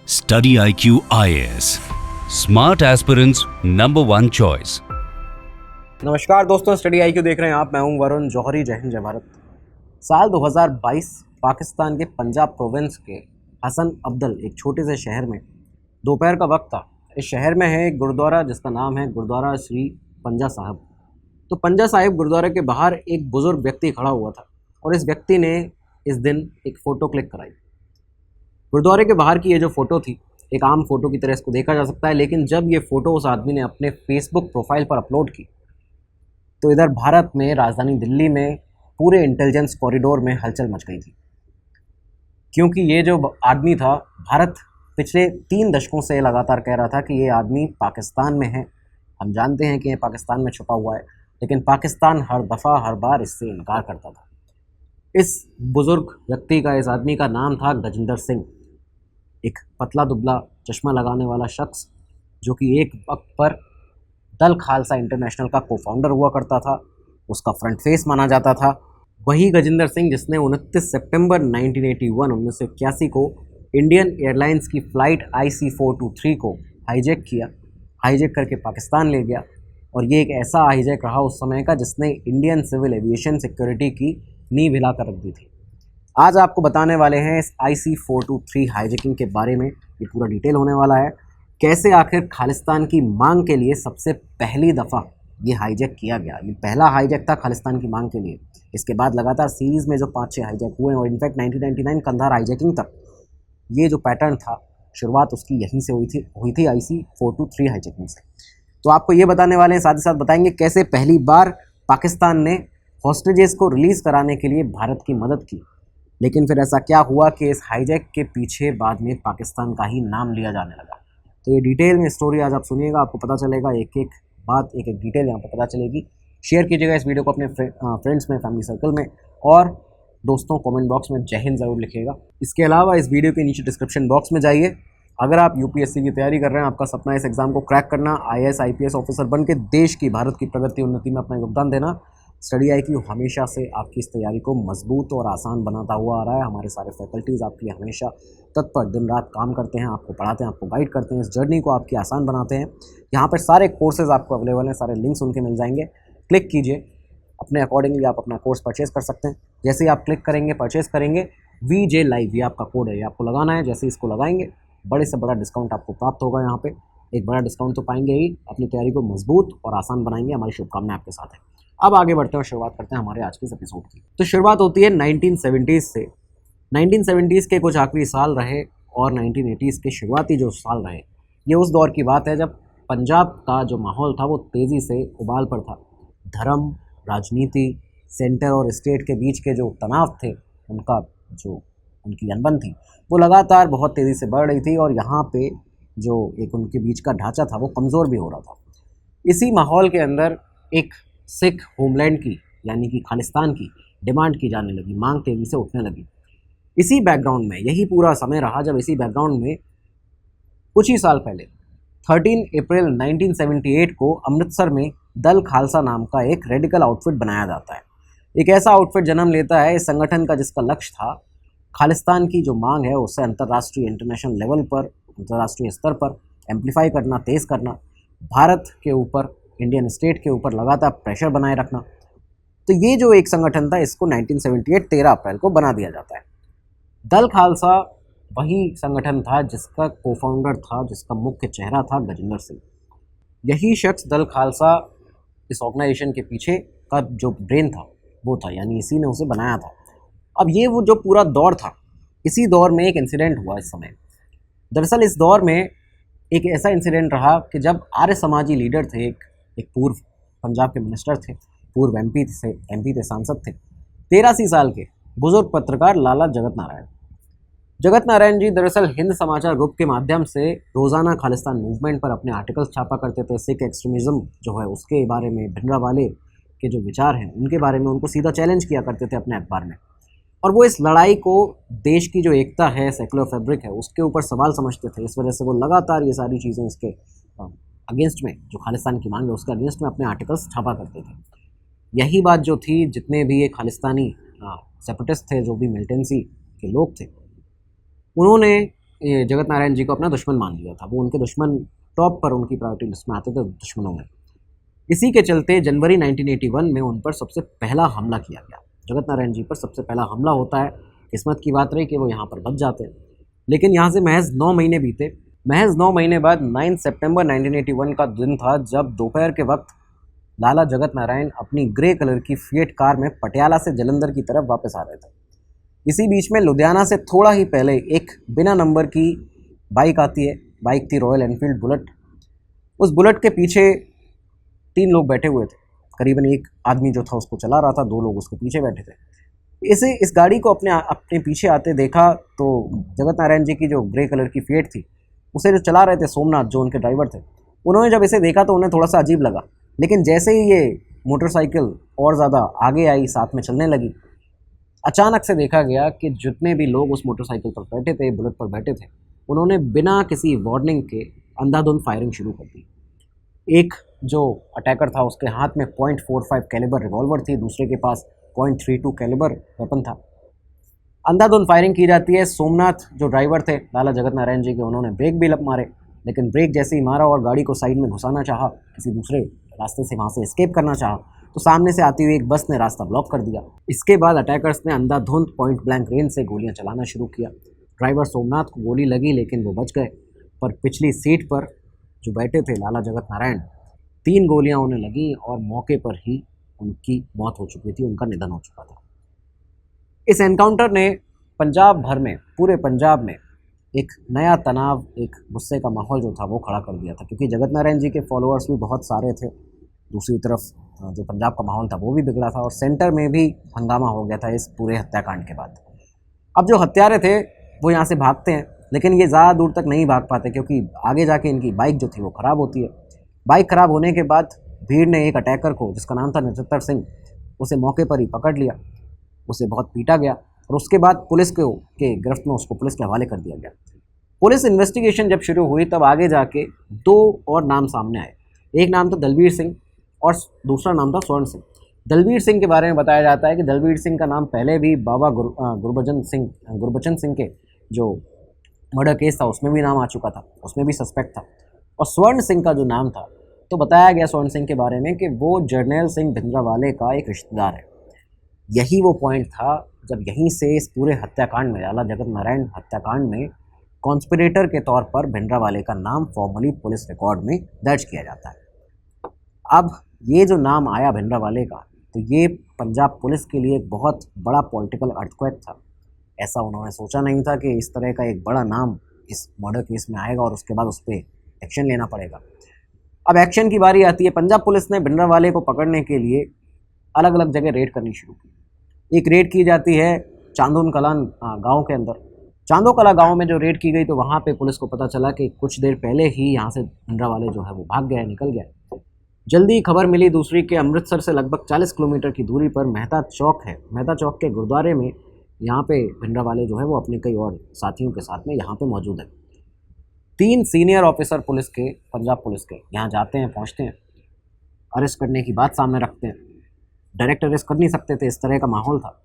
Study IQ IAS. Smart aspirants number one choice. नमस्कार दोस्तों, study IQ देख रहे हैं आप। मैं हूं वरुण जौहरी। जय हिंद, जय भारत। साल 2022 पाकिस्तान के पंजाब प्रोविंस के हसन अब्दल एक छोटे से शहर में दोपहर का वक्त था। इस शहर में है एक गुरुद्वारा जिसका नाम है गुरुद्वारा श्री पंजा साहब। तो पंजा साहिब गुरुद्वारे के बाहर एक बुजुर्ग व्यक्ति खड़ा हुआ था और इस व्यक्ति ने इस दिन एक फ़ोटो क्लिक कराई। गुरुद्वारे के बाहर की ये जो फ़ोटो थी, एक आम फ़ोटो की तरह इसको देखा जा सकता है, लेकिन जब ये फ़ोटो उस आदमी ने अपने फेसबुक प्रोफाइल पर अपलोड की तो इधर भारत में, राजधानी दिल्ली में पूरे इंटेलिजेंस कॉरिडोर में हलचल मच गई थी। क्योंकि ये जो आदमी था, भारत पिछले 3 दशकों से लगातार कह रहा था कि ये आदमी पाकिस्तान में है। हम जानते हैं कि ये पाकिस्तान में छुपा हुआ है, लेकिन पाकिस्तान हर दफ़ा हर बार इससे इनकार करता था। इस बुज़ुर्ग व्यक्ति का, इस आदमी का नाम था गजिंदर सिंह। एक पतला दुबला चश्मा लगाने वाला शख्स जो कि एक वक्त पर दल खालसा इंटरनेशनल का को-फाउंडर हुआ करता था, उसका फ्रंट फेस माना जाता था। वही गजिंदर सिंह जिसने 29 सितंबर 1981 को इंडियन एयरलाइंस की फ़्लाइट IC423 को हाईजैक किया, हाईजैक करके पाकिस्तान ले गया। और ये एक ऐसा हाईजैक रहा उस समय का जिसने इंडियन सिविल एविएशन सिक्योरिटी की नींव हिला कर रख दी थी। आज आपको बताने वाले हैं इस IC423 हाईजैकिंग के बारे में। ये पूरा डिटेल होने वाला है, कैसे आखिर खालिस्तान की मांग के लिए सबसे पहली दफ़ा ये हाईजैक किया गया। ये पहला हाईजैक था खालिस्तान की मांग के लिए। इसके बाद लगातार सीरीज़ में जो 5-6 हाईजैक हुए और इनफैक्ट 1999 कंधार हाईजैकिंग तक ये जो पैटर्न था, शुरुआत उसकी यहीं से हुई थी IC423 हाईजैकिंग से। तो आपको ये बताने वाले हैं, साथ ही साथ बताएंगे कैसे पहली बार पाकिस्तान ने हॉस्टेजेस को रिलीज़ कराने के लिए भारत की मदद की। लेकिन फिर ऐसा क्या हुआ कि इस हाईजैक के पीछे बाद में पाकिस्तान का ही नाम लिया जाने लगा। तो ये डिटेल में स्टोरी आज आप सुनिएगा, आपको पता चलेगा, एक एक बात, एक एक डिटेल यहाँ पर पता चलेगी। शेयर कीजिएगा इस वीडियो को अपने फ्रेंड्स में, फैमिली सर्कल में, और दोस्तों कमेंट बॉक्स में जय हिंद ज़रूर लिखिएगा। इसके अलावा इस वीडियो के नीचे डिस्क्रिप्शन बॉक्स में जाइए। अगर आप UPSC की तैयारी कर रहे हैं, आपका सपना इस एग्ज़ाम को क्रैक करना, IAS IPS ऑफिसर बन के देश की, भारत की प्रगति उन्नति में अपना योगदान देना, स्टडी IQ हमेशा से आपकी इस तैयारी को मजबूत और आसान बनाता हुआ आ रहा है। हमारे सारे फैकल्टीज़ आपकी हमेशा तत्पर दिन रात काम करते हैं, आपको पढ़ाते हैं, आपको गाइड करते हैं, इस जर्नी को आपकी आसान बनाते हैं। यहाँ पर सारे कोर्सेज़ आपको अवेलेबल हैं, सारे लिंक्स उनके मिल जाएंगे। क्लिक कीजिए, अपने अकॉर्डिंगली आप अपना कोर्स परचेज़ कर सकते हैं। जैसे ही आप क्लिक करेंगे, परचेज़ करेंगे, VJ Live ये आपका कोड है, ये आपको लगाना है। जैसे इसको लगाएंगे, बड़े से बड़ा डिस्काउंट आपको प्राप्त होगा। यहाँ पे एक बड़ा डिस्काउंट तो पाएंगे ही, अपनी तैयारी को मजबूत और आसान बनाएंगे। हमारी शुभकामनाएं आपके साथ है। अब आगे बढ़ते हैं और शुरुआत करते हैं हमारे आज के इस एपिसोड की। तो शुरुआत होती है 1970s से। 1970s के कुछ आखिरी साल रहे और 1980s के शुरुआती जो साल रहे, ये उस दौर की बात है जब पंजाब का जो माहौल था वो तेज़ी से उबाल पर था। धर्म, राजनीति, सेंटर और स्टेट के बीच के जो तनाव थे, उनकी अनबन थी, वो लगातार बहुत तेज़ी से बढ़ रही थी और यहाँ पे जो एक उनके बीच का ढांचा था वो कमज़ोर भी हो रहा था। इसी माहौल के अंदर एक सिख होमलैंड की, यानी कि खालिस्तान की डिमांड की जाने लगी, मांग तेज़ी से उठने लगी। इसी बैकग्राउंड में, यही पूरा समय रहा जब इसी बैकग्राउंड में कुछ ही साल पहले 13 अप्रैल 1978 को अमृतसर में दल खालसा नाम का एक रेडिकल आउटफिट बनाया जाता है। एक ऐसा आउटफिट जन्म लेता है इस संगठन का जिसका लक्ष्य था खालिस्तान की जो मांग है उसे अंतर्राष्ट्रीय, इंटरनेशनल लेवल पर, अंतर्राष्ट्रीय स्तर पर एम्पलीफाई करना, तेज़ करना, भारत के ऊपर, इंडियन स्टेट के ऊपर लगातार प्रेशर बनाए रखना। तो ये जो एक संगठन था, इसको 1978 13 अप्रैल को बना दिया जाता है। दल खालसा वही संगठन था जिसका को-फाउंडर था, जिसका मुख्य चेहरा था गजिंदर सिंह। यही शख्स दल खालसा, इस ऑर्गेनाइजेशन के पीछे का जो ब्रेन था वो था, यानी इसी ने उसे बनाया था। अब ये वो जो पूरा दौर था, इसी दौर में एक इंसिडेंट हुआ इस समय। दरअसल इस दौर में एक ऐसा इंसिडेंट रहा कि जब आर्य समाजी लीडर थे, एक पूर्व पंजाब के मिनिस्टर थे, पूर्व MP थे, सांसद थे, 83 साल के बुजुर्ग पत्रकार लाला जगत नारायण जी दरअसल हिंद समाचार ग्रुप के माध्यम से रोज़ाना खालिस्तान मूवमेंट पर अपने आर्टिकल्स छापा करते थे। सिख एक्सट्रीमिज़म जो है उसके बारे में, भिंडरावाले के जो विचार हैं उनके बारे में उनको सीधा चैलेंज किया करते थे अपने अखबार में। और वो इस लड़ाई को देश की जो एकता है, सेकुलर फैब्रिक है, उसके ऊपर सवाल समझते थे। इस वजह से वो लगातार ये सारी चीज़ें इसके अगेंस्ट में, जो खालिस्तान की मांग है उसके अगेंस्ट में अपने आर्टिकल्स छापा करते थे। यही बात जो थी, जितने भी ये खालिस्तानी सेपरेटिस्ट थे, जो भी मिलिटेंसी के लोग थे, उन्होंने ये जगत नारायण जी को अपना दुश्मन मान लिया था। वो उनके दुश्मन टॉप पर उनकी प्रायोरिटी लिस्ट में आते थे दुश्मनों में। इसी के चलते जनवरी 1981 में उन पर सबसे पहला हमला किया गया। जगत नारायण जी पर सबसे पहला हमला होता है। किस्मत की बात रही कि वो यहाँ पर बच जाते हैं, लेकिन यहाँ से महज 9 महीने बीते। महज 9 महीने बाद 9 सितंबर 1981 का दिन था, जब दोपहर के वक्त लाला जगत नारायण अपनी ग्रे कलर की फिएट कार में पटियाला से जलंधर की तरफ वापस आ रहे थे। इसी बीच में लुधियाना से थोड़ा ही पहले एक बिना नंबर की बाइक आती है। बाइक थी रॉयल एनफील्ड बुलेट। उस बुलेट के पीछे 3 लोग बैठे हुए थे। करीबन एक आदमी जो था उसको चला रहा था, 2 लोग उसके पीछे बैठे थे। इस गाड़ी को अपने पीछे आते देखा तो जगत नारायण जी की जो ग्रे कलर की फिएट थी, उसे जो चला रहे थे सोमनाथ, जो उनके ड्राइवर थे, उन्होंने जब इसे देखा तो उन्हें थोड़ा सा अजीब लगा। लेकिन जैसे ही ये मोटरसाइकिल और ज़्यादा आगे आई, साथ में चलने लगी, अचानक से देखा गया कि जितने भी लोग उस मोटरसाइकिल पर बैठे थे, बुलेट पर बैठे थे, उन्होंने बिना किसी वार्निंग के अंधाधुंध फायरिंग शुरू कर दी। एक जो अटैकर था उसके हाथ में .45 कैलिबर रिवॉल्वर थी, दूसरे के पास .32 कैलिबर वेपन था। अंधाधुंध फायरिंग की जाती है। सोमनाथ जो ड्राइवर थे लाला जगत नारायण जी के, उन्होंने ब्रेक भी मारे, लेकिन ब्रेक जैसे ही मारा और गाड़ी को साइड में घुसाना चाहा, किसी दूसरे रास्ते से वहाँ से एस्केप करना चाहा, तो सामने से आती हुई एक बस ने रास्ता ब्लॉक कर दिया। इसके बाद अटैकर्स ने अंधाधुंध पॉइंट ब्लैंक रेंज से गोलियां चलाना शुरू किया। ड्राइवर सोमनाथ को गोली लगी, लेकिन वो बच गए। पर पिछली सीट पर जो बैठे थे लाला जगत नारायण, 3 गोलियां उन्हें लगी और मौके पर ही उनकी मौत हो चुकी थी, उनका निधन हो चुका था। इस एनकाउंटर ने पंजाब भर में, पूरे पंजाब में एक नया तनाव, एक गुस्से का माहौल जो था वो खड़ा कर दिया था, क्योंकि जगत नारायण जी के फॉलोअर्स भी बहुत सारे थे। दूसरी तरफ जो पंजाब का माहौल था वो भी बिगड़ा था और सेंटर में भी हंगामा हो गया था इस पूरे हत्याकांड के बाद। अब जो हत्यारे थे वो यहाँ से भागते हैं, लेकिन ये ज़्यादा दूर तक नहीं भाग पाते, क्योंकि आगे जाके इनकी बाइक जो थी वो ख़राब होती है। बाइक ख़राब होने के बाद भीड़ ने एक अटैकर को, जिसका नाम था नक्षत्र सिंह, उसे मौके पर ही पकड़ लिया। उसे बहुत पीटा गया और उसके बाद पुलिस के गिरफ्त में उसको पुलिस के हवाले कर दिया गया। पुलिस इन्वेस्टिगेशन जब शुरू हुई तब आगे जाके 2 और नाम सामने आए। एक नाम था दलबीर सिंह और दूसरा नाम था स्वर्ण सिंह। दलबीर सिंह के बारे में बताया जाता है कि दलबीर सिंह का नाम पहले भी बाबा गुरबचन सिंह के जो मर्डर केस था उसमें भी नाम आ चुका था, उसमें भी सस्पेक्ट था। और स्वर्ण सिंह का जो नाम था, तो बताया गया स्वर्ण सिंह के बारे में कि वो जर्नैल सिंह भिंद्रावाले का एक रिश्तेदार है। यही वो पॉइंट था जब यहीं से इस पूरे हत्याकांड में, लाला जगत नारायण हत्याकांड में कॉन्स्पिरेटर के तौर पर भिंद्रावाले का नाम फॉर्मली पुलिस रिकॉर्ड में दर्ज किया जाता है। अब ये जो नाम आया भिंद्रावाले का, तो ये पंजाब पुलिस के लिए एक बहुत बड़ा पॉलिटिकल अर्थक्वेक था। ऐसा उन्होंने सोचा नहीं था कि इस तरह का एक बड़ा नाम इस मर्डर केस में आएगा और उसके बाद उस पर एक्शन लेना पड़ेगा। अब एक्शन की बारी आती है। पंजाब पुलिस ने भिंद्रावाले को पकड़ने के लिए अलग अलग जगह रेड करनी शुरू की। एक रेड की जाती है चांदोन कलां गाँव के अंदर। चांदो कला गाँव में जो रेड की गई, तो वहाँ पे पुलिस को पता चला कि कुछ देर पहले ही यहाँ से भिंद्रावाले जो है वो भाग गया, निकल गया। जल्दी खबर मिली दूसरी के अमृतसर से लगभग 40 किलोमीटर की दूरी पर मेहता चौक है। मेहता चौक के गुरुद्वारे में यहाँ पे भिंद्रावाले जो है वो अपने कई और साथियों के साथ में यहाँ पे मौजूद है। 3 सीनियर ऑफिसर पुलिस के, पंजाब पुलिस के, यहाँ जाते हैं, पहुँचते हैं, अरेस्ट करने की बात सामने रखते हैं। डायरेक्ट अरेस्ट कर नहीं सकते थे, इस तरह का माहौल था।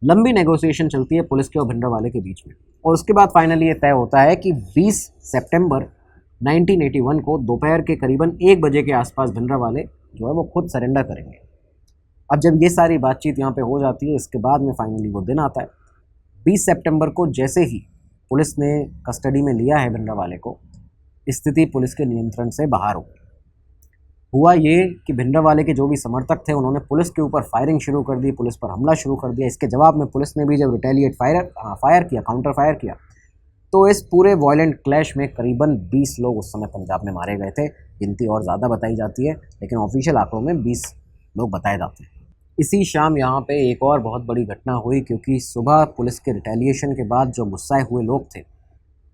लंबी नेगोशिएशन चलती है पुलिस के और भिंद्रावाले के बीच में, और उसके बाद फाइनली ये तय होता है कि 20 सितंबर 1981 को दोपहर के करीबन 1 बजे के आसपास भिंद्रावाले जो है वो खुद सरेंडर करेंगे। अब जब ये सारी बातचीत यहाँ पे हो जाती है, इसके बाद में फाइनली वो दिन आता है। 20 सितंबर को जैसे ही पुलिस ने कस्टडी में लिया है भिंद्रावाले को, स्थिति पुलिस के नियंत्रण से बाहर हो गई। हुआ ये कि भिंद्रावाले के जो भी समर्थक थे उन्होंने पुलिस के ऊपर फायरिंग शुरू कर दी, पुलिस पर हमला शुरू कर दिया। इसके जवाब में पुलिस ने भी जब रिटेलिएट फायर किया, काउंटर फायर किया, तो इस पूरे वायलेंट क्लैश में करीबन 20 लोग उस समय पंजाब में मारे गए थे। गिनती और ज़्यादा बताई जाती है, लेकिन ऑफिशियल आंकड़ों में 20 लोग बताए जाते हैं। इसी शाम यहाँ पे एक और बहुत बड़ी घटना हुई, क्योंकि सुबह पुलिस के रिटेलिएशन के बाद जो गुस्साए हुए लोग थे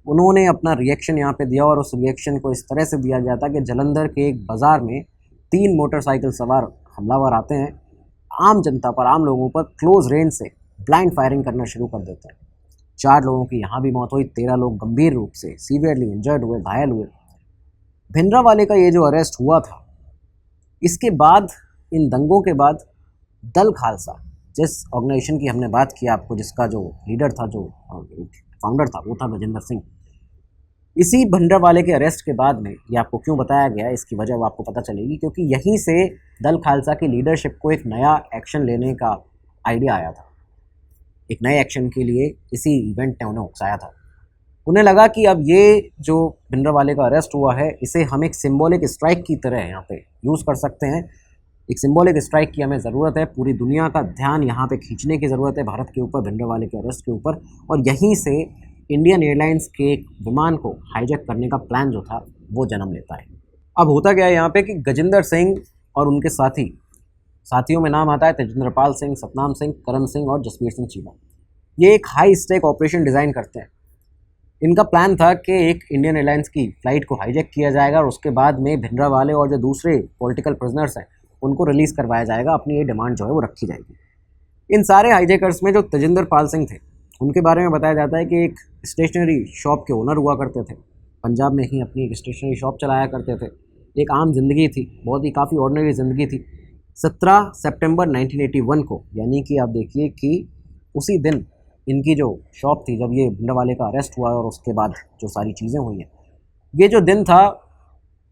उन्होंने अपना रिएक्शन यहाँ पे दिया, और उस रिएक्शन को इस तरह से दिया गया था कि जलंधर के एक बाज़ार में 3 मोटरसाइकिल सवार हमलावर आते हैं, आम जनता पर, आम लोगों पर क्लोज रेंज से ब्लाइंड फायरिंग करना शुरू कर देते हैं। 4 लोगों की यहाँ भी मौत हुई, 13 लोग गंभीर रूप से सीवियरली इंजर्ड हुए, घायल हुए। भिंद्रावाले का ये जो अरेस्ट हुआ था, इसके बाद, इन दंगों के बाद, दल खालसा, जिस ऑर्गेनाइजेशन की हमने बात की आपको, जिसका जो लीडर था, जो फाउंडर था, वो था गजेंद्र सिंह। इसी भंडरवाले के अरेस्ट के बाद में ये आपको क्यों बताया गया, इसकी वजह वो आपको पता चलेगी, क्योंकि यहीं से दल खालसा की लीडरशिप को एक नया एक्शन लेने का आइडिया आया था। एक नए एक्शन के लिए इसी इवेंट ने उन्हें उकसाया था। उन्हें लगा कि अब ये जो भिंडरवाले का अरेस्ट हुआ है इसे हम एक सिंबॉलिक स्ट्राइक की तरह यहाँ पे यूज़ कर सकते हैं। एक सिंबॉलिक स्ट्राइक की हमें ज़रूरत है, पूरी दुनिया का ध्यान यहाँ पे खींचने की ज़रूरत है भारत के ऊपर, भिंडरवाले के अरेस्ट के ऊपर। और यहीं से इंडियन एयरलाइंस के एक विमान को हाईजैक करने का प्लान जो था वो जन्म लेता है। अब होता क्या है यहाँ पे कि गजेंद्र सिंह और उनके साथियों में नाम आता है तेजिंदरपाल सिंह, सतनाम सिंह, करम सिंह और जसबीर सिंह चीमा। ये एक हाई स्टेक ऑपरेशन डिज़ाइन करते हैं। इनका प्लान था कि एक इंडियन एयरलाइंस की फ़्लाइट को हाईजैक किया जाएगा और उसके बाद में भिंडरावाले और जो दूसरे पॉलिटिकल प्रिजनर्स हैं उनको रिलीज़ करवाया जाएगा। अपनी ये डिमांड जो है वो रखी जाएगी। इन सारे हाईजैकर्स में जो तेजिंदरपाल सिंह थे उनके बारे में बताया जाता है कि एक स्टेशनरी शॉप के ओनर हुआ करते थे, पंजाब में ही अपनी एक स्टेशनरी शॉप चलाया करते थे। एक आम जिंदगी थी, बहुत ही काफ़ी ऑर्डिनरी ज़िंदगी थी। 17 सितंबर 1981 को, यानी कि आप देखिए कि उसी दिन इनकी जो शॉप थी, जब ये भिंडरवाले का अरेस्ट हुआ और उसके बाद जो सारी चीज़ें हुई हैं, ये जो दिन था,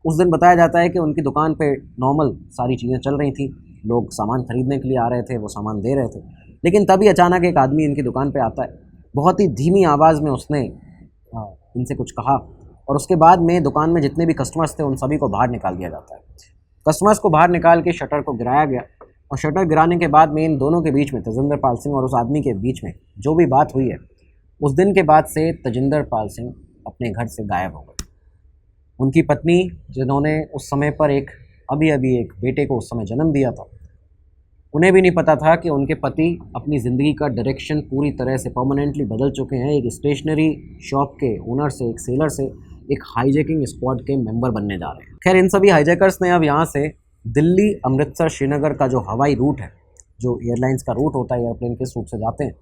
उस दिन बताया जाता है कि उनकी दुकान पे नॉर्मल सारी चीज़ें चल रही थी। लोग सामान ख़रीदने के लिए आ रहे थे, वो सामान दे रहे थे। लेकिन तभी अचानक एक आदमी इनकी दुकान पे आता है। बहुत ही धीमी आवाज़ में उसने इनसे कुछ कहा और उसके बाद में दुकान में जितने भी कस्टमर्स थे उन सभी को बाहर निकाल दिया जाता है। कस्टमर्स को बाहर निकाल के शटर को गिराया गया और शटर गिराने के बाद में इन दोनों के बीच में, तेजिंदरपाल सिंह और उस आदमी के बीच में जो भी बात हुई है, उस दिन के बाद से तेजिंदरपाल सिंह अपने घर से गायब हो गए। उनकी पत्नी, जिन्होंने उस समय पर अभी एक बेटे को उस समय जन्म दिया था, उन्हें भी नहीं पता था कि उनके पति अपनी ज़िंदगी का डायरेक्शन पूरी तरह से परमानेंटली बदल चुके हैं। एक स्टेशनरी शॉप के ओनर से, एक सेलर से, एक हाईजैकिंग स्क्वाड के मेंबर बनने जा रहे हैं। खैर, इन सभी हाईजैकर्स ने अब यहाँ से दिल्ली, अमृतसर, श्रीनगर का जो हवाई रूट है, जो एयरलाइंस का रूट होता है, एयरप्लेन किस रूट से जाते हैं,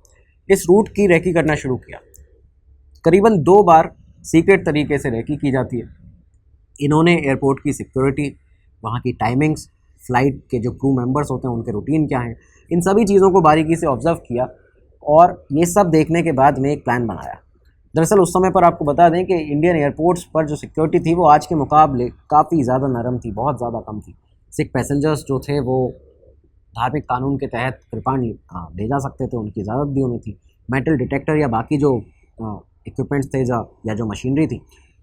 इस रूट की रेकी करना शुरू किया। करीबन 2 बार सीक्रेट तरीके से रेकी की जाती है। इन्होंने एयरपोर्ट की सिक्योरिटी, वहाँ की टाइमिंग्स, फ़्लाइट के जो क्रू मेंबर्स होते हैं उनके रूटीन क्या हैं, इन सभी चीज़ों को बारीकी से ऑब्जर्व किया और ये सब देखने के बाद में एक प्लान बनाया। दरअसल उस समय पर आपको बता दें कि इंडियन एयरपोर्ट्स पर जो सिक्योरिटी थी वो आज के मुकाबले काफ़ी ज़्यादा नरम थी, बहुत ज़्यादा कम थी। सिख पैसेंजर्स जो थे वो धार्मिक कानून के तहत कृपाण भेजा सकते थे, उनकी इजाज़त भी उन्हें थी। मेटल डिटेक्टर या बाकी जो इक्विपमेंट्स थे या जो मशीनरी थी,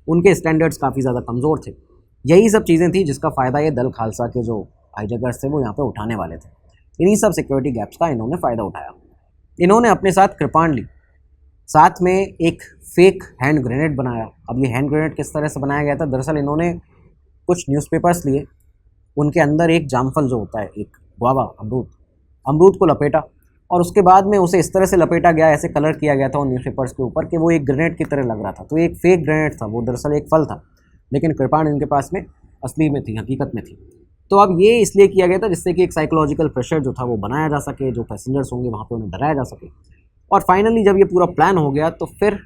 उनके स्टैंडर्ड्स काफ़ी ज़्यादा कमज़ोर थे। यही सब चीज़ें थी जिसका फ़ायदा ये दल खालसा के जो हाईजैकर्स थे वो यहाँ पे उठाने वाले थे। इन्हीं सब सिक्योरिटी गैप्स का इन्होंने फ़ायदा उठाया। इन्होंने अपने साथ कृपाण ली, साथ में एक फेक हैंड ग्रेनेड बनाया। अब ये हैंड ग्रेनेड किस तरह से बनाया गया था? दरअसल इन्होंने कुछ न्यूज़पेपर्स लिए, उनके अंदर एक जामफल जो होता है, एक गुआवा, अमरूद को लपेटा और उसके बाद में उसे इस तरह से लपेटा गया, ऐसे कलर किया गया था उन न्यूज़पेपर्स के ऊपर कि वो एक ग्रेनेड की तरह लग रहा था। तो एक फेक ग्रेनेड था, वो दरअसल एक फल था, लेकिन कृपाण इनके पास में असली में थी, हकीकत में थी। तो अब ये इसलिए किया गया था जिससे कि एक साइकोलॉजिकल प्रेशर जो था वो बनाया जा सके, जो पैसेंजर्स होंगे वहाँ पे उन्हें डराया जा सके। और फाइनली जब ये पूरा प्लान हो गया तो फिर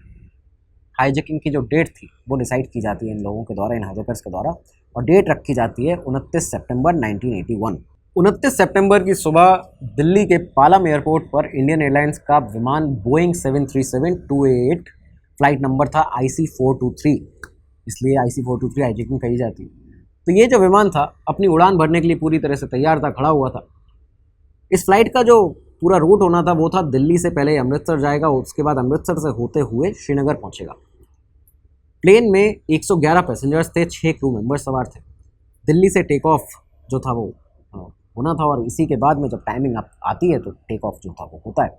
हाईजैकिंग की जो डेट थी वो डिसाइड की जाती है इन लोगों के द्वारा, इन हाईजैकर्स के द्वारा, और डेट रखी जाती है 29 सितंबर 1981। 29 सितंबर की सुबह दिल्ली के पालम एयरपोर्ट पर इंडियन एयरलाइंस का विमान बोइंग 737-288, फ्लाइट नंबर था IC-423, इसलिए IC-423 हाईजैकिंग कही जाती है। तो ये जो विमान था अपनी उड़ान भरने के लिए पूरी तरह से तैयार था, खड़ा हुआ था। इस फ्लाइट का जो पूरा रूट होना था वो था दिल्ली से पहले अमृतसर जाएगा, उसके बाद अमृतसर से होते हुए श्रीनगर पहुंचेगा। प्लेन में 111 पैसेंजर्स थे, 6 क्रू मेंबर्स सवार थे। दिल्ली से टेक ऑफ जो था वो होना था और इसी के बाद में जब टाइमिंग आती है तो टेक ऑफ जो था वो होता है।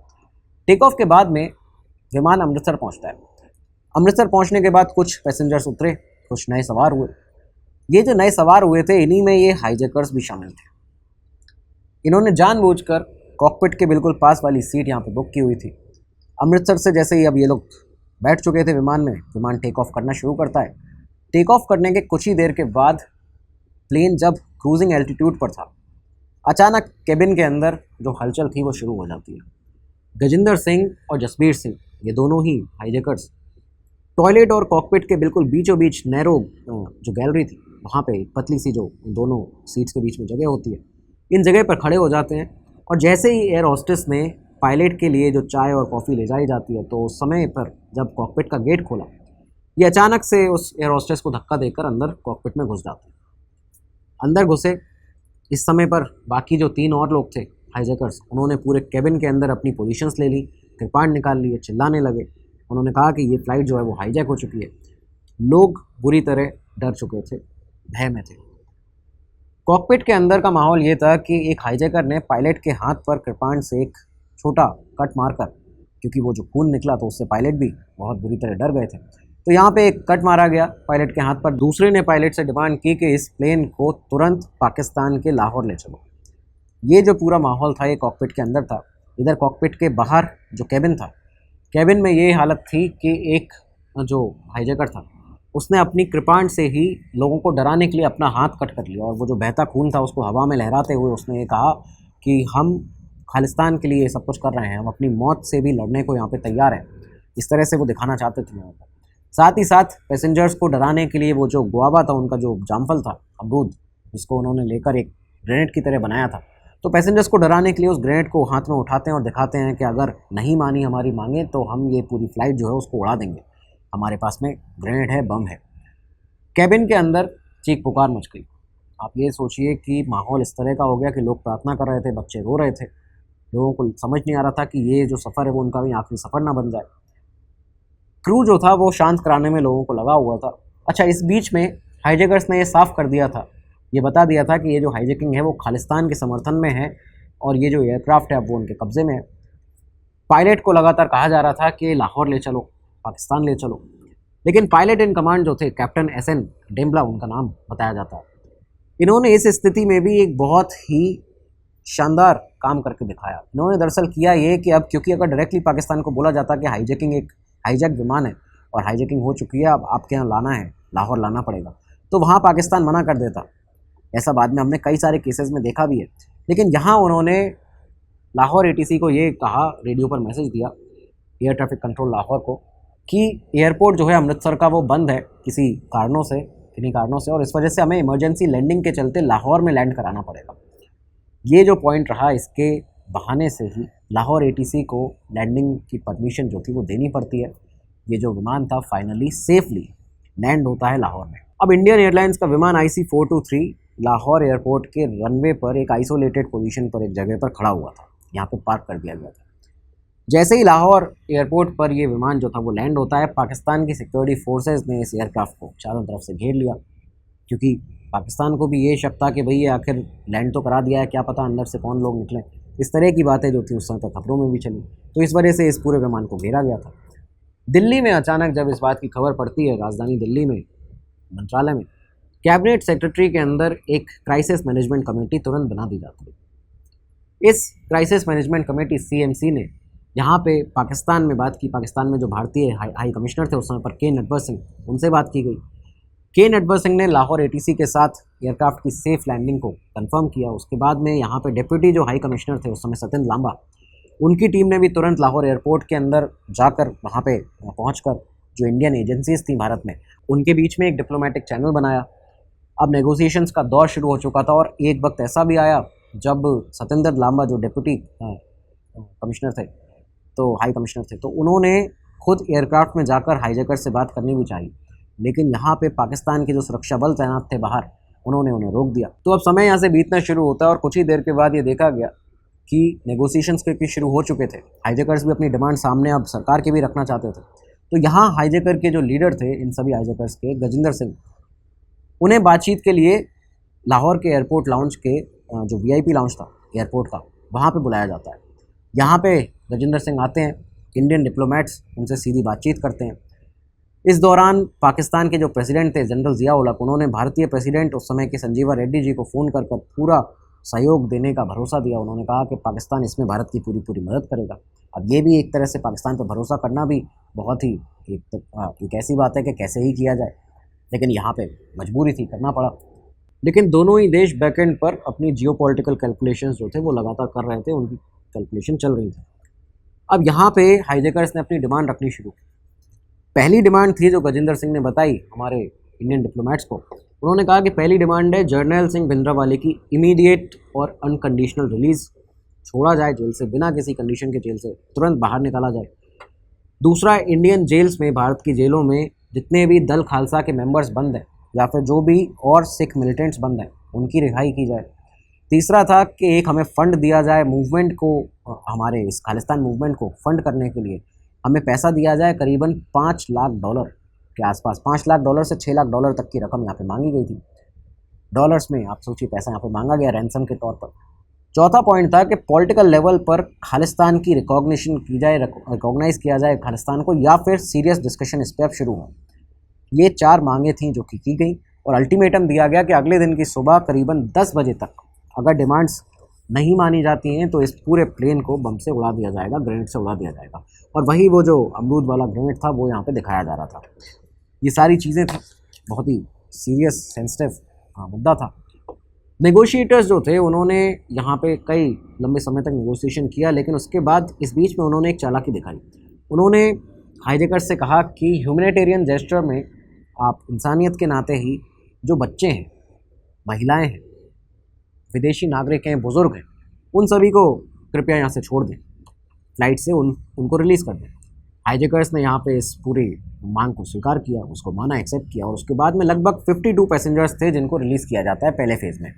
टेक ऑफ के बाद में विमान अमृतसर पहुंचता है। अमृतसर पहुंचने के बाद कुछ पैसेंजर्स उतरे, कुछ नए सवार हुए। ये जो नए सवार हुए थे, इन्हीं में ये हाईजैकर्स भी शामिल थे। इन्होंने जानबूझकर कॉकपिट के बिल्कुल पास वाली सीट यहाँ पे बुक की हुई थी। अमृतसर से जैसे ही अब ये लोग बैठ चुके थे विमान में, विमान टेक ऑफ करना शुरू करता है। टेक ऑफ करने के कुछ ही देर के बाद प्लेन जब क्रूजिंग एल्टीट्यूड पर था, अचानक केबिन के अंदर जो हलचल थी वो शुरू हो जाती है। गजेंद्र सिंह और जसबीर सिंह, ये दोनों ही हाईजैकर्स, टॉयलेट और कॉकपिट के बिल्कुल बीचों बीच नैरो जो गैलरी थी, वहाँ पे पतली सी जो दोनों सीट्स के बीच में जगह होती है, इन जगह पर खड़े हो जाते हैं। और जैसे ही एयर होस्टेस ने पायलट के लिए जो चाय और कॉफ़ी ले जाई जाती है, तो उस समय पर जब कॉकपिट का गेट खोला ये अचानक से उस एयर होस्टेस को धक्का देकर अंदर कॉकपिट में घुस जाते हैं। अंदर घुसे, इस समय पर बाकी जो 3 और लोग थे हाईजैकर्स, उन्होंने पूरे केबिन के अंदर अपनी पोजीशंस ले ली, कृपाण निकाल लिए, चिल्लाने लगे। उन्होंने कहा कि ये फ़्लाइट जो है वो हाईजैक हो चुकी है। लोग बुरी तरह डर चुके थे, भय में थे। कॉकपिट के अंदर का माहौल ये था कि एक हाईजैकर ने पायलट के हाथ पर कृपाण से एक छोटा कट मारकर, क्योंकि वो जो खून निकला तो उससे पायलट भी बहुत बुरी तरह डर गए थे, तो यहाँ पे एक कट मारा गया पायलट के हाथ पर। दूसरे ने पायलट से डिमांड की कि इस प्लेन को तुरंत पाकिस्तान के लाहौर ले चलो। ये जो पूरा माहौल था ये कॉकपिट के अंदर था। इधर कॉकपिट के बाहर जो केबिन था, केबिन में ये हालत थी कि एक जो हाईजैकर था उसने अपनी कृपाण से ही लोगों को डराने के लिए अपना हाथ कट कर लिया, और वो जो बहता खून था उसको हवा में लहराते हुए उसने ये कहा कि हम खालिस्तान के लिए सब कुछ कर रहे हैं, हम अपनी मौत से भी लड़ने को यहाँ पे तैयार हैं। इस तरह से वो दिखाना चाहते थे यहाँ पर। साथ ही साथ पैसेंजर्स को डराने के लिए वो जो गुआवा था, उनका जो जामफल था, अमरूद, जिसको उन्होंने लेकर एक ग्रेनेड की तरह बनाया था, तो पैसेंजर्स को डराने के लिए उस ग्रेनेड को हाथ में उठाते हैं और दिखाते हैं कि अगर नहीं मानी हमारी मांगे तो हम ये पूरी फ्लाइट जो है उसको उड़ा देंगे, हमारे पास में ग्रेनेड है, बम है। कैबिन के अंदर चीख पुकार मच गई। आप ये सोचिए कि माहौल इस तरह का हो गया कि लोग प्रार्थना कर रहे थे, बच्चे रो रहे थे, लोगों को समझ नहीं आ रहा था कि ये जो सफ़र है वो उनका भी आखिरी सफ़र ना बन जाए। क्रू जो था वो शांत कराने में लोगों को लगा हुआ था। अच्छा, इस बीच में हाईजैकर्स ने ये साफ कर दिया था, ये बता दिया था कि ये जो हाईजैकिंग है वो खालिस्तान के समर्थन में है और ये जो एयरक्राफ्ट है अब वो उनके कब्ज़े में है। पायलट को लगातार कहा जा रहा था कि लाहौर ले चलो, पाकिस्तान ले चलो, लेकिन पायलट इन कमांड जो थे कैप्टन SN डेम्बला, उनका नाम बताया जाता है, इन्होंने इस स्थिति में भी एक बहुत ही शानदार काम करके दिखाया। इन्होंने दरअसल किया ये कि अब क्योंकि अगर डायरेक्टली पाकिस्तान को बोला जाता कि हाईजैकिंग एक हाईजैक विमान है और हाईजैकिंग हो चुकी है, अब आपके यहाँ लाना है, लाहौर लाना पड़ेगा, तो वहाँ पाकिस्तान मना कर देता। ऐसा बाद में हमने कई सारे केसेस में देखा भी है। लेकिन यहाँ उन्होंने लाहौर ATC को ये कहा, रेडियो पर मैसेज दिया एयर ट्रैफिक कंट्रोल लाहौर को, कि एयरपोर्ट जो है अमृतसर का वो बंद है किसी कारणों से, किन्हीं कारणों से, और इस वजह से हमें इमरजेंसी लैंडिंग के चलते लाहौर में लैंड कराना पड़ेगा। ये जो पॉइंट रहा, इसके बहाने से ही लाहौर ATC को लैंडिंग की परमिशन जो थी वो देनी पड़ती है। ये जो विमान था फाइनली सेफली लैंड होता है लाहौर में। अब इंडियन एयरलाइंस का विमान IC423 लाहौर एयरपोर्ट के रनवे पर एक आइसोलेटेड पोजीशन पर एक जगह पर खड़ा हुआ था, यहाँ पे पार्क कर दिया गया था। जैसे ही लाहौर एयरपोर्ट पर ये विमान जो था वो लैंड होता है, पाकिस्तान की सिक्योरिटी फोर्सेस ने इस एयरक्राफ्ट को चारों तरफ से घेर लिया, क्योंकि पाकिस्तान को भी ये शक था कि भाई ये आखिर लैंड तो करा दिया है, क्या पता अंदर से कौन लोग निकलें। इस तरह की बातें जो थी उस समय तक खबरों में भी चली, तो इस वजह से इस पूरे विमान को घेरा गया था। दिल्ली में अचानक जब इस बात की खबर पड़ती है, राजधानी दिल्ली में मंत्रालय में कैबिनेट सेक्रेटरी के अंदर एक क्राइसिस मैनेजमेंट कमेटी तुरंत बना दी जाती है। इस क्राइसिस मैनेजमेंट कमेटी CMC ने यहाँ पे पाकिस्तान में बात की। पाकिस्तान में जो भारतीय हाई कमिश्नर थे उस समय पर K नटवर सिंह, उनसे बात की गई। K नटवर सिंह ने लाहौर ATC के साथ एयरक्राफ्ट की सेफ लैंडिंग को कंफर्म किया। उसके बाद में यहाँ पे डिप्टी जो हाई कमिश्नर थे उस समय सत्येंद्र लांबा, उनकी टीम ने भी तुरंत लाहौर एयरपोर्ट के अंदर जाकर वहाँ पे पहुँचकर जो इंडियन एजेंसीज थी भारत में, उनके बीच में एक डिप्लोमेटिक चैनल बनाया। अब नेगोशिएशंस का दौर शुरू हो चुका था और एक वक्त ऐसा भी आया जब सत्येंद्र लांबा जो डिप्टी कमिश्नर थे, तो हाई कमिश्नर थे, तो उन्होंने खुद एयरक्राफ्ट में जाकर हाईजैकर से बात करनी भी चाहिए, लेकिन यहाँ पे पाकिस्तान के जो सुरक्षा बल तैनात थे बाहर, उन्होंने उन्हें रोक दिया। तो अब समय यहाँ से बीतना शुरू होता है और कुछ ही देर के बाद ये देखा गया कि नेगोशिएशंस के शुरू हो चुके थे। हाईजैकर्स भी अपनी डिमांड सामने अब सरकार के भी रखना चाहते थे। तो यहाँ हाईजैकर के जो लीडर थे इन सभी हाईजैकर्स के, गजेंद्र सिंह, उन्हें बातचीत के लिए लाहौर के एयरपोर्ट लाउंज के जो VIP लाउंज था एयरपोर्ट का, वहाँ पे बुलाया जाता है। यहाँ पे गजेंद्र सिंह आते हैं, इंडियन डिप्लोमेट्स उनसे सीधी बातचीत करते हैं। इस दौरान पाकिस्तान के जो प्रेसिडेंट थे जनरल ज़िया उल हक, उन्होंने भारतीय प्रेसिडेंट उस समय के संजीवा रेड्डी जी को फ़ोन कर पूरा सहयोग देने का भरोसा दिया। उन्होंने कहा कि पाकिस्तान इसमें भारत की पूरी मदद करेगा। अब ये भी एक तरह से पाकिस्तान पर भरोसा करना भी बहुत ही एक ऐसी बात है कि कैसे ही किया जाए, लेकिन यहाँ पे मजबूरी थी, करना पड़ा। लेकिन दोनों ही देश बैकएंड पर अपनी जियोपॉलिटिकल कैलकुलेशंस जो थे वो लगातार कर रहे थे, उनकी कैलकुलेशन चल रही थी। अब यहाँ पे हाईजैकर्स ने अपनी डिमांड रखनी शुरू की। पहली डिमांड थी जो गजेंद्र सिंह ने बताई हमारे इंडियन डिप्लोमेट्स को, उन्होंने कहा कि पहली डिमांड है जर्नैल सिंह भिंद्रावाले की इमीडिएट और अनकंडीशनल रिलीज़, छोड़ा जाए जेल से, बिना किसी कंडीशन के जेल से तुरंत बाहर निकाला जाए। दूसरा, इंडियन जेल्स में, भारत की जेलों में जितने भी दल खालसा के मेंबर्स बंद हैं या फिर जो भी और सिख मिलिटेंट्स बंद हैं उनकी रिहाई की जाए। तीसरा था कि एक हमें फ़ंड दिया जाए मूवमेंट को, हमारे इस खालिस्तान मूवमेंट को फ़ंड करने के लिए हमें पैसा दिया जाए करीबन $5 लाख के आसपास। $5 लाख से $6 लाख तक की रकम यहाँ पे मांगी गई थी डॉलर्स में। आप सोचिए पैसा यहाँ पे मांगा गया रैंसम के तौर पर। चौथा पॉइंट था कि पॉलिटिकल लेवल पर खालिस्तान की रिकॉग्निशन की जाए, रिकॉग्नाइज़ किया जाए खालिस्तान को, या फिर सीरियस डिस्कशन इस पर अब शुरू हो। ये 4 मांगें थी जो कि की गई और अल्टीमेटम दिया गया कि अगले दिन की सुबह करीबन 10 बजे तक अगर डिमांड्स नहीं मानी जाती हैं तो इस पूरे प्लेन को बम से उड़ा दिया जाएगा, ग्रेनेड से उड़ा दिया जाएगा। और वही वो जो अमरूद वाला ग्रेनेड था वो यहाँ पे दिखाया जा रहा था। ये सारी चीज़ें थी, बहुत ही सीरियस सेंसिटिव मुद्दा था। नेगोशिएटर्स जो थे उन्होंने यहाँ पे कई लंबे समय तक नेगोशिएशन किया, लेकिन उसके बाद इस बीच में उन्होंने एक चालाकी दिखाई। उन्होंने हाईजैकर्स से कहा कि ह्यूमैनिटेरियन जेस्चर में आप इंसानियत के नाते ही जो बच्चे हैं, महिलाएं हैं, विदेशी नागरिक हैं, बुज़ुर्ग हैं, उन सभी को कृपया यहाँ से छोड़ दें, फ़्लाइट से उनको रिलीज़ कर दें। हाईजैकर्स ने यहाँ पे इस पूरी मांग को स्वीकार किया, उसको माना, एक्सेप्ट किया और उसके बाद में लगभग 52 पैसेंजर्स थे जिनको रिलीज़ किया जाता है पहले फेज़ में।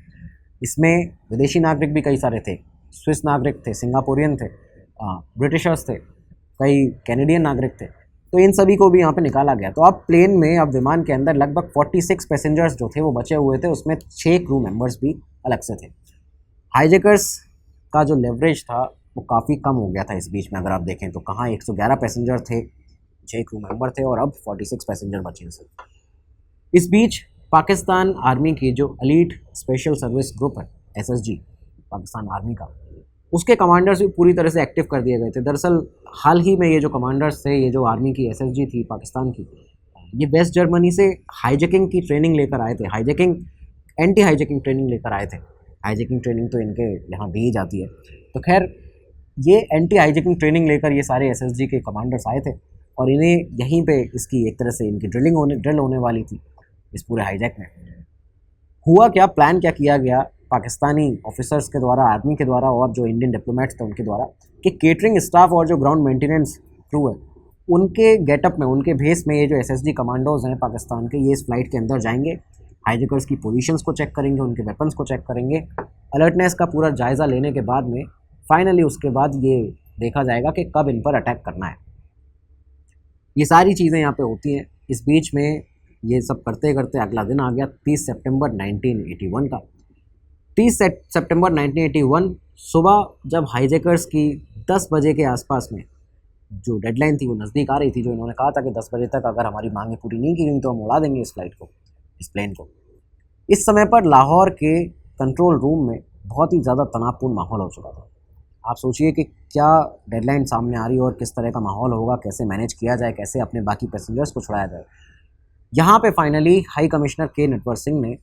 इसमें विदेशी नागरिक भी कई सारे थे, स्विस नागरिक थे, सिंगापुरियन थे, ब्रिटिशर्स थे, कई कैनेडियन नागरिक थे, तो इन सभी को भी यहाँ पे निकाला गया। तो अब प्लेन में, अब विमान के अंदर लगभग 46 पैसेंजर्स जो थे वो बचे हुए थे, उसमें 6 क्रू मेंबर्स भी अलग से थे। हाईजैकर्स का जो लेवरेज था वो काफ़ी कम हो गया था इस बीच में। अगर आप देखें तो कहाँ 111 पैसेंजर थे, 6 क्रू मेंबर थे और अब 46 पैसेंजर बचे थे। इस बीच पाकिस्तान आर्मी की जो एलीट स्पेशल सर्विस ग्रुप है, SSG पाकिस्तान आर्मी का, उसके कमांडर्स भी पूरी तरह से एक्टिव कर दिए गए थे। दरअसल हाल ही में ये जो कमांडर्स थे, ये जो आर्मी की SSG थी पाकिस्तान की, ये वेस्ट जर्मनी से हाईजैकिंग की ट्रेनिंग लेकर आए थे, एंटी हाईजैकिंग ट्रेनिंग लेकर आए थे। हाईजैकिंग ट्रेनिंग तो इनके यहाँ दी जाती है। तो खैर ये एंटी हाईजैकिंग ट्रेनिंग लेकर ये सारे SSG के कमांडर्स आए थे और इन्हें यहीं पे इसकी एक तरह से इनकी ड्रिल होने वाली थी इस पूरे हाईजैक में। हुआ क्या, प्लान क्या किया गया पाकिस्तानी ऑफिसर्स के द्वारा, आर्मी के द्वारा और जो इंडियन डिप्लोमेट्स थे उनके द्वारा, कि केटरिंग स्टाफ और जो ग्राउंड मेंटेनेंस क्रू है उनके गेटअप में, उनके भेस में ये जो SSG कमांडोज हैं पाकिस्तान के, ये इस फ्लाइट के अंदर जाएंगे, हाईजैकर्स की पोजीशंस को चेक करेंगे, उनके वेपन्स को चेक करेंगे, अलर्टनेस का पूरा जायज़ा लेने के बाद में फाइनली उसके बाद ये देखा जाएगा कि कब इन पर अटैक करना है। ये सारी चीज़ें यहाँ पे होती हैं। इस बीच में ये सब करते करते अगला दिन आ गया 30 सितंबर 1981 का। 30 सितंबर 1981 सुबह जब हाईजैकर्स की 10 बजे के आसपास में जो डेडलाइन थी वो नज़दीक आ रही थी, जो इन्होंने कहा था कि 10 बजे तक अगर हमारी मांगें पूरी नहीं की गई तो हम उड़ा देंगे इस फ्लाइट को, इस प्लेन को। इस समय पर लाहौर के कंट्रोल रूम में बहुत ही ज़्यादा तनावपूर्ण माहौल हो चुका था। आप सोचिए कि क्या डेडलाइन सामने आ रही है और किस तरह का माहौल होगा, कैसे मैनेज किया जाए, कैसे अपने बाकी पैसेंजर्स को छुड़ाया जाए। यहाँ पे फाइनली हाई कमिश्नर के नटवर सिंह ने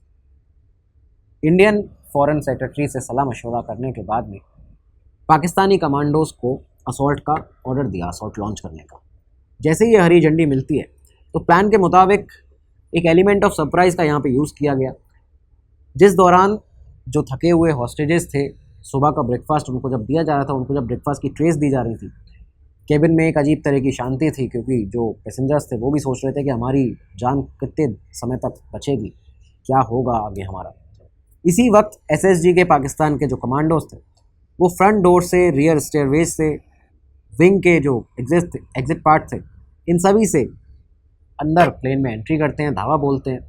इंडियन फॉरेन सेक्रेटरी से सलाह मशवरा करने के बाद में पाकिस्तानी कमांडोज को असॉल्ट का ऑर्डर दिया, असॉल्ट लॉन्च करने का। जैसे ही ये हरी झंडी मिलती है तो प्लान के मुताबिक एक एलिमेंट ऑफ सरप्राइज़ का यहाँ पे यूज़ किया गया, जिस दौरान जो थके हुए हॉस्टेजेस थे, सुबह का ब्रेकफास्ट उनको जब दिया जा रहा था, उनको जब ब्रेकफास्ट की ट्रेस दी जा रही थी, केबिन में एक अजीब तरह की शांति थी, क्योंकि जो पैसेंजर्स थे वो भी सोच रहे थे कि हमारी जान कितने समय तक बचेगी, क्या होगा आगे हमारा। इसी वक्त SSG के पाकिस्तान के जो कमांडोज थे वो फ्रंट डोर से, रियर स्टेयरवेज से, विंग के जो एग्जिट पार्ट थे, इन सभी से अंदर प्लेन में एंट्री करते हैं, धावा बोलते हैं।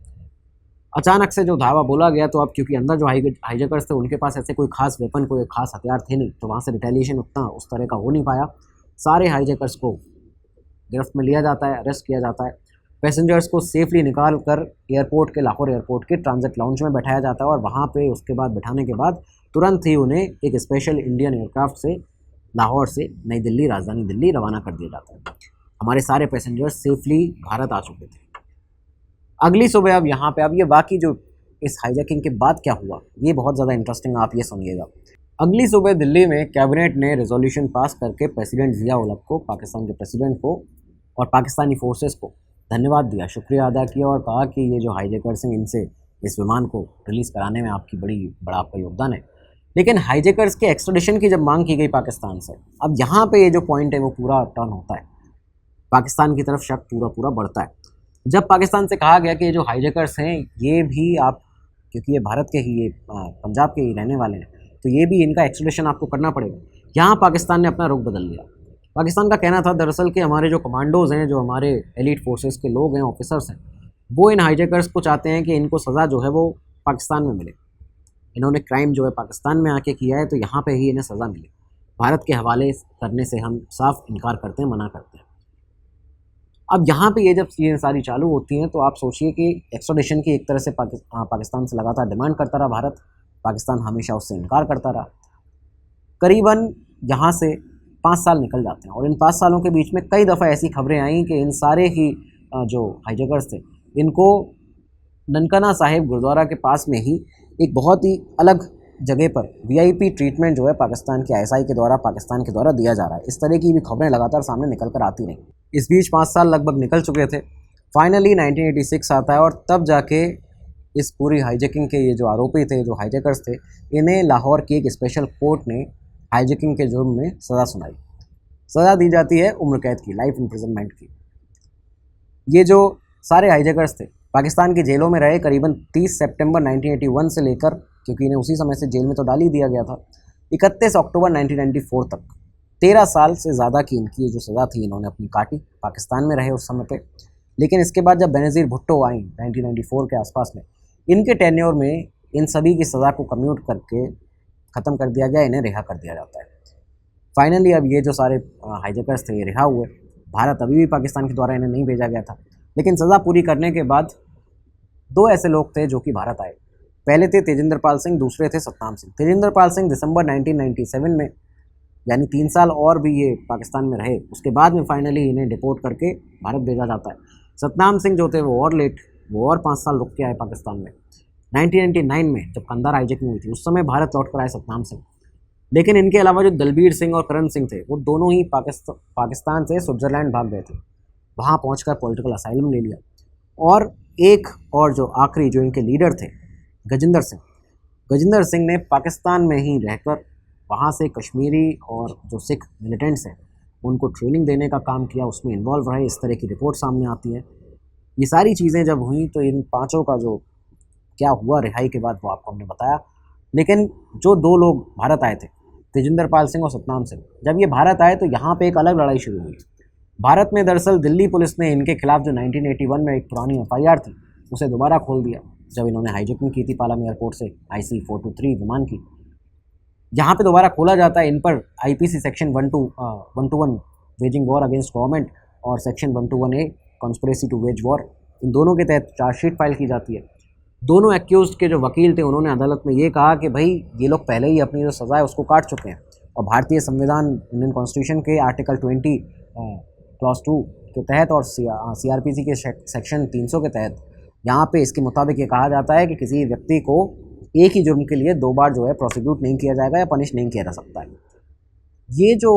अचानक से जो धावा बोला गया, तो अब क्योंकि अंदर जो हाईजैकर्स थे उनके पास ऐसे कोई खास वेपन, कोई खास हथियार थे नहीं, तो वहाँ से रिटेलिएशन उतना उस तरह का हो नहीं पाया। सारे हाईजैकर्स को गिरफ्त में लिया जाता है, अरेस्ट किया जाता है। पैसेंजर्स को सेफली निकाल कर एयरपोर्ट के, लाहौर एयरपोर्ट के ट्रांजिट लाउंज में बैठाया जाता है और वहाँ पे उसके बाद बैठाने के बाद तुरंत ही उन्हें एक स्पेशल इंडियन एयरक्राफ्ट से लाहौर से नई दिल्ली, राजधानी दिल्ली रवाना कर दिया जाता है। हमारे सारे पैसेंजर्स सेफली भारत आ चुके थे। अगली सुबह अब यहाँ पे, अब ये बाकी जो इस हाईजैकिंग के बाद क्या हुआ ये बहुत ज़्यादा इंटरेस्टिंग, आप ये सुनिएगा। अगली सुबह दिल्ली में कैबिनेट ने रेजोल्यूशन पास करके प्रेसिडेंट ज़िया-उल हक को, पाकिस्तान के प्रेसिडेंट को और पाकिस्तानी फोर्सेस को धन्यवाद दिया, शुक्रिया अदा किया और कहा कि ये जो हाईजैकर्स हैं इनसे इस विमान को रिलीज़ कराने में बड़ा आपका योगदान है। लेकिन हाईजैकर्स के एक्स्ट्रेडिशन की जब मांग की गई पाकिस्तान से, अब यहाँ पे ये जो पॉइंट है वो पूरा टर्न होता है, पाकिस्तान की तरफ शक पूरा बढ़ता है। जब पाकिस्तान से कहा गया कि ये जो हाईजैकर्स हैं ये भी आप, क्योंकि ये भारत के ही, ये पंजाब के ही रहने वाले हैं, तो ये भी इनका एक्सट्रेडिशन आपको करना पड़ेगा। यहाँ पाकिस्तान ने अपना रुख बदल लिया। पाकिस्तान का कहना था दरअसल कि हमारे जो कमांडोज़ हैं, जो हमारे एलीट फोर्सेस के लोग हैं, ऑफिसर्स हैं, वो इन हाईजैकर्स को चाहते हैं कि इनको सज़ा जो है वो पाकिस्तान में मिले। इन्होंने क्राइम जो है पाकिस्तान में आके किया है, तो यहाँ पे ही इन्हें सज़ा मिले। भारत के हवाले करने से हम साफ इनकार करते हैं, मना करते हैं। अब यहाँ पे ये जब चीज़ें सारी चालू होती हैं तो आप सोचिए कि एक्स्ट्राडिशन की एक तरह से पाकिस्तान से लगातार डिमांड करता रहा भारत, पाकिस्तान हमेशा उससे इनकार करता रहा। करीबन यहाँ से 5 साल निकल जाते हैं और इन 5 सालों के बीच में कई दफ़ा ऐसी खबरें आई कि इन सारे ही जो हाईजैकर्स थे, इनको ननकाना साहिब गुरुद्वारा के पास में ही एक बहुत ही अलग जगह पर वीआईपी ट्रीटमेंट जो है पाकिस्तान के आईएसआई के द्वारा, पाकिस्तान के द्वारा दिया जा रहा है। इस तरह की भी खबरें लगातार सामने निकल कर आती रहीं। इस बीच 5 साल लगभग निकल चुके थे। फाइनली 1986 आता है और तब जाके इस पूरी हाईजैकिंग के ये जो आरोपी थे, जो हाईजैकर्स थे, इन्हें लाहौर की एक स्पेशल कोर्ट ने हाईजैकिंग के जुर्म में सज़ा सुनाई। सज़ा दी जाती है उम्र कैद की, लाइफ इम्प्रिजनमेंट की। ये जो सारे हाईजैकर्स थे पाकिस्तान की जेलों में रहे करीबन 30 सितंबर 1981 से लेकर, क्योंकि इन्हें उसी समय से जेल में तो डाल ही दिया गया था, 31 अक्टूबर 1994 तक 13 साल से ज़्यादा की इनकी जो सज़ा थी इन्होंने अपनी काटी। पाकिस्तान में रहे उस समय पे। लेकिन इसके बाद जब बेनज़ीर भुट्टो आई 1994 के आसपास में, इनके टेन्योर में इन सभी की सज़ा को कम्यूट करके ख़त्म कर दिया गया, इन्हें रिहा कर दिया जाता है। फाइनली अब ये जो सारे हाईजैकर्स थे ये रिहा हुए। भारत अभी भी पाकिस्तान के द्वारा इन्हें नहीं भेजा गया था, लेकिन सज़ा पूरी करने के बाद 2 ऐसे लोग थे जो कि भारत आए। पहले थे तेजिंदर पाल सिंह, दूसरे थे सतनाम सिंह। तेजिंदर पाल सिंह दिसंबर 1997 में, यानी 3 साल और भी ये पाकिस्तान में रहे, उसके बाद में फाइनली इन्हें डिपोर्ट करके भारत भेजा जाता है। सतनाम सिंह जो थे वो और लेट, वो और 5 साल रुक के आए पाकिस्तान में। 1999 में जब कंधार हाईजैकिंग हुई थी उस समय भारत लौट कर आए सतनाम सिंह। लेकिन इनके अलावा जो दलबीर सिंह और करण सिंह थे वो दोनों ही पाकिस्तान से स्विट्ज़रलैंड भाग गए थे। वहाँ पहुँचकर पॉलिटिकल असाइलम ले लिया। और एक और जो आखिरी जो इनके लीडर थे गजिंदर सिंह ने पाकिस्तान में ही रहकर वहाँ से कश्मीरी और जो सिख मिलिटेंट्स हैं उनको ट्रेनिंग देने का काम किया, उसमें इन्वॉल्व रहे। इस तरह की रिपोर्ट सामने आती है। ये सारी चीज़ें जब हुई तो इन पांचों का जो क्या हुआ रिहाई के बाद वो आपको हमने बताया। लेकिन जो 2 लोग भारत आए थे, तेजिंदर पाल सिंह और सतनाम सिंह, जब ये भारत आए तो यहाँ पे एक अलग लड़ाई शुरू हुई। भारत में दरअसल दिल्ली पुलिस ने इनके खिलाफ जो 1981 में एक पुरानी FIR थी उसे दोबारा खोल दिया जब इन्होंने हाईजैकिंग की थी पालाम एयरपोर्ट से IC-423 विमान की। यहाँ पे दोबारा खोला जाता है। इन पर IPC section 121 waging war against government और section 121A conspiracy to wage war, इन दोनों के तहत चार्जशीट फाइल की जाती है। दोनों एक्यूज्ड के जो वकील थे उन्होंने अदालत में ये कहा कि भाई ये लोग पहले ही अपनी जो सज़ा है उसको काट चुके हैं और भारतीय संविधान, इंडियन कॉन्स्टिट्यूशन के आर्टिकल 20 क्लॉज 2 के तहत और CRPC के सेक्शन 300 के तहत यहाँ पे इसके मुताबिक ये कहा जाता है कि किसी व्यक्ति को एक ही जुर्म के लिए 2 बार जो है प्रोसिक्यूट नहीं किया जाएगा या पनिश नहीं किया जा सकता है। ये जो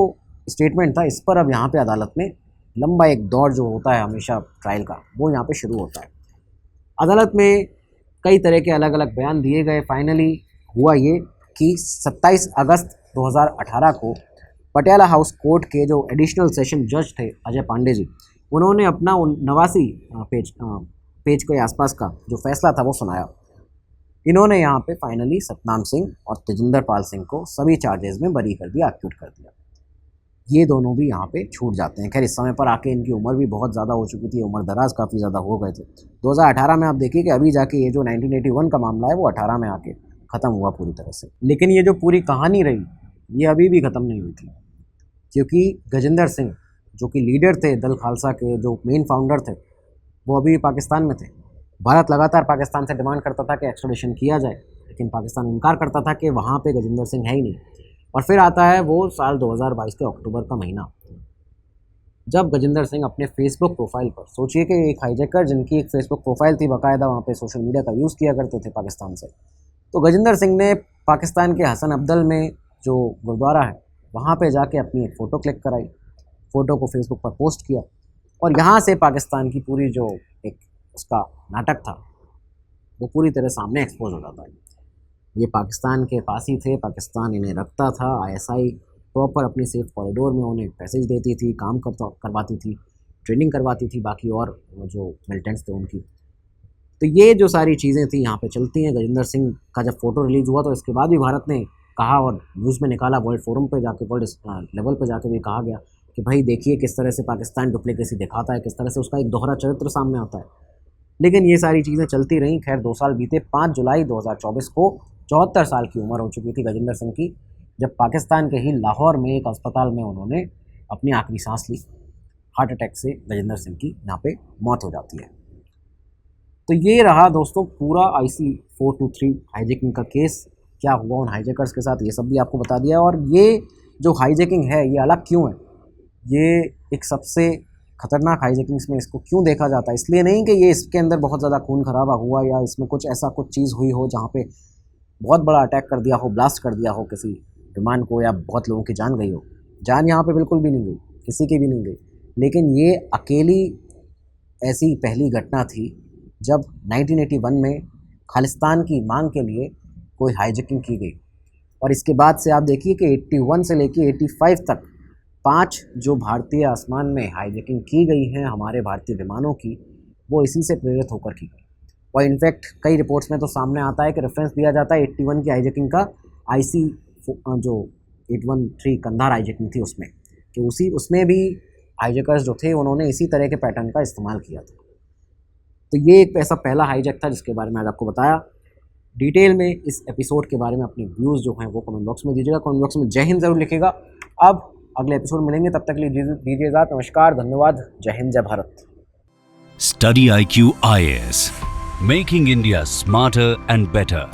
स्टेटमेंट था इस पर अब यहाँ पे अदालत में लंबा एक दौर जो होता है हमेशा ट्रायल का, वो यहाँ पे शुरू होता है। अदालत में कई तरह के अलग अलग बयान दिए गए। फाइनली हुआ ये कि 27 अगस्त 2018 को पटियाला हाउस कोर्ट के जो एडिशनल सेशन जज थे अजय पांडे जी, उन्होंने अपना 89 पेज के आसपास का जो फैसला था वो सुनाया। इन्होंने यहाँ पे फाइनली सतनाम सिंह और तेजिंदर पाल सिंह को सभी चार्जेस में बरी कर दिया, एक्यूट कर दिया। ये दोनों भी यहाँ पे छूट जाते हैं। खैर इस समय पर आके इनकी उम्र भी बहुत ज़्यादा हो चुकी थी, उम्र दराज काफ़ी ज़्यादा हो गए थे। 2018 में आप देखिए कि अभी जाके ये जो 1981 का मामला है वो 18 में आके ख़त्म हुआ पूरी तरह से। लेकिन ये जो पूरी कहानी रही ये अभी भी ख़त्म नहीं हुई थी, क्योंकि गजिंदर सिंह जो कि लीडर थे दल खालसा के, जो मेन फाउंडर थे, वो अभी पाकिस्तान में थे। भारत लगातार पाकिस्तान से डिमांड करता था कि एक्स्ट्राडिशन किया जाए, लेकिन पाकिस्तान इनकार करता था कि वहाँ पे गजिंदर सिंह है ही नहीं। और फिर आता है वो साल 2022 के अक्टूबर का महीना, जब गजिंदर सिंह अपने फेसबुक प्रोफाइल पर, सोचिए कि एक हाईजैकर जिनकी एक फेसबुक प्रोफाइल थी, बाकायदा वहाँ पे सोशल मीडिया का यूज़ किया करते थे पाकिस्तान से, तो गजिंदर सिंह ने पाकिस्तान के हसन अब्दल में जो गुरुद्वारा है वहाँ पे जाके अपनी एक फ़ोटो क्लिक कराई, फ़ोटो को फेसबुक पर पोस्ट किया और यहाँ से पाकिस्तान की पूरी जो एक उसका नाटक था वो पूरी तरह सामने एक्सपोज हो जाता है। ये पाकिस्तान के पास ही थे, पाकिस्तान इन्हें रखता था, ISI प्रॉपर अपनी सेफ कॉरिडोर में उन्हें पैसेज देती थी, काम करवाती थी। ट्रेनिंग करवाती थी बाकी और जो मिलिटेंट्स थे उनकी। तो ये जो सारी चीज़ें थी यहाँ पे चलती हैं। गजेंद्र सिंह का जब फ़ोटो रिलीज़ हुआ तो इसके बाद भी भारत ने कहा और न्यूज़ में निकाला, वर्ल्ड फोरम पे जाके, वर्ल्ड लेवल पे जाके भी कहा गया कि भाई देखिए किस तरह से पाकिस्तान डुप्लीकेसी दिखाता है, किस तरह से उसका एक दोहरा चरित्र सामने आता है। लेकिन ये सारी चीज़ें चलती रहीं। खैर 2 साल बीते। 5 जुलाई 2024 को 74 साल की उम्र हो चुकी थी गजेंद्र सिंह की, जब पाकिस्तान के ही लाहौर में एक अस्पताल में उन्होंने अपनी आखिरी सांस ली। हार्ट अटैक से गजेंद्र सिंह की यहाँ पे मौत हो जाती है। तो ये रहा दोस्तों पूरा IC 423 हाईजैकिंग का केस। क्या हुआ उन हाईजैकर्स के साथ, ये सब भी आपको बता दिया। और ये जो हाईजैकिंग है ये अलग क्यों है, ये एक सबसे खतरनाक हाईजैकिंग्स में इसको क्यों देखा जाता है, इसलिए नहीं कि ये इसके अंदर बहुत ज़्यादा खून खराबा हुआ या इसमें कुछ ऐसा कुछ चीज़ हुई हो जहाँ पे बहुत बड़ा अटैक कर दिया हो, ब्लास्ट कर दिया हो किसी विमान को, या बहुत लोगों की जान गई हो। जान यहाँ पे बिल्कुल भी नहीं गई, किसी की भी नहीं गई। लेकिन ये अकेली ऐसी पहली घटना थी जब 1981 में खालिस्तान की मांग के लिए कोई हाईजैकिंग की गई। और इसके बाद से आप देखिए कि 81 से लेके 85 तक 5 जो भारतीय आसमान में हाईजैकिंग की गई हैं हमारे भारतीय विमानों की, वो इसी से प्रेरित होकर की गई। और इनफैक्ट कई रिपोर्ट्स में तो सामने आता है कि रेफरेंस दिया जाता है 81 की हाईजैकिंग का IC जो 813 कंधार हाईजैकिंग थी उसमें, कि उसमें भी हाईजैकर्स जो थे उन्होंने इसी तरह के पैटर्न का इस्तेमाल किया था। तो ये एक ऐसा पहला हाईजैक था जिसके बारे में आज आपको बताया। डिटेल में इस एपिसोड के बारे में अपने व्यूज़ जो हैं वो कमेंट बॉक्स में दीजिएगा। कमेंट बॉक्स में जय हिंद ज़रूर लिखिएगा। अब अगले एपिसोड मिलेंगे, तब तक के लिए दीजिए इजाज़त। नमस्कार, धन्यवाद, जय हिंद, जय Bharat. Study IQ IAS, making India smarter and better.